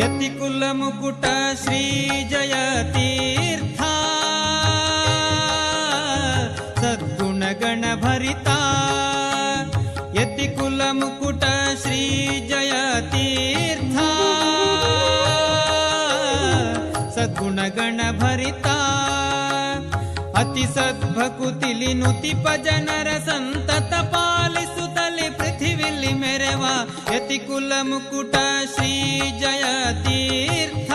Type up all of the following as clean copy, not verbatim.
ಯತಿಕುಲ ಮುಕುಟ ಶ್ರೀ ಜಯ ತೀರ್ಥ ಸದ್ಗುಣಗಣ ಭರಿತ ಯತಿಕುಲ ಮುಕುಟ ಶ್ರೀ ಜಯ ತೀರ್ಥ ಸದ್ಗುಣಗಣ ಭರಿತ ಅತಿ ಸದ್ಭಕುತಿಲಿ ನುತಿಪ ಜನರ ಸಂತತ ಪಾಲಿಸುತ್ತಲಿ ಪೃಥಿವಿಲಿ ಮೆರೆವ ಯತಿಕುಲ ಮುಕುಟ ಶ್ರೀ ಜಯ ತೀರ್ಥ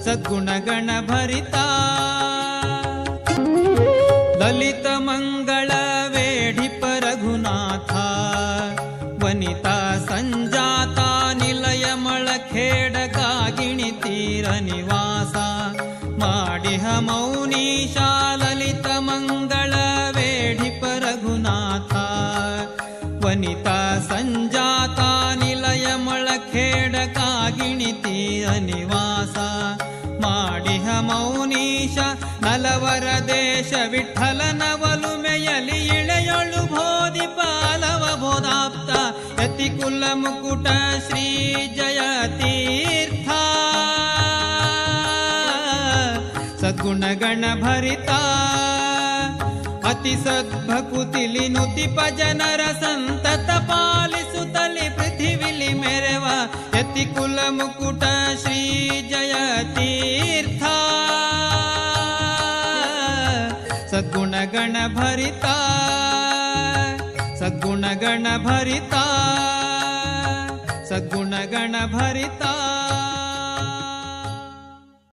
ಸದ್ಗುಣಗಣ ಭರಿತ ಲಲಿತ ಮಂಗಳ ವೇಢಿಪ ರಘುನಾಥ ವನಿತಾ ಸಂಜಾತ ನಿಲಯ ಮಳಖೇಡ ಕಾಗಿಣಿ ತೀರ ನಿವಾಸ ಮಾಡಿಹ ಮೌನೀಶ ಲಲಿತ ಮಂಗಳ ವೇಢಿಪ ರಘುನಾಥ ವನಿತಾ ಸಂಜಾತ ನಿಲಯ ಮಳಖೇಡ ಕಾಗಿಣಿ ತೀರ ನಿವಾಸ ಮಾಡಿಹ ಮೌನೀಶ ನಲವರ ದೇಶ ವಿಠಲನ ಒಲುಮೆಯಲಿ ಇಳೆಯೊಳು ಬೋಧಿ ಪಾಲವ ಬೋಧಾಪ್ತ ಯತಿಕುಲ ಮುಕುಟ ಶ್ರೀ ಜಯ ತೀರ್ಥ ಸದ್ಗುಣಗಣ ಭರಿತ ಅತಿ ಸದ್ಭಕುತಿಲಿ ನುತಿಪ ಜನರ ಸಂತತ ಪಾಲಿಸುತ್ತಲಿ ಪೃಥಿವಿಲಿ ಮೆರೆವ ಯತಿಕುಲ ಮುಕುಟ ಶ್ರೀ ಜಯ ತೀರ್ಥ ಸದ್ಗುಣಗಣ ಭರಿತ ಸದ್ಗುಣಗಣ ಭರಿತ ಸದ್ಗುಣಗಣ ಭರಿತ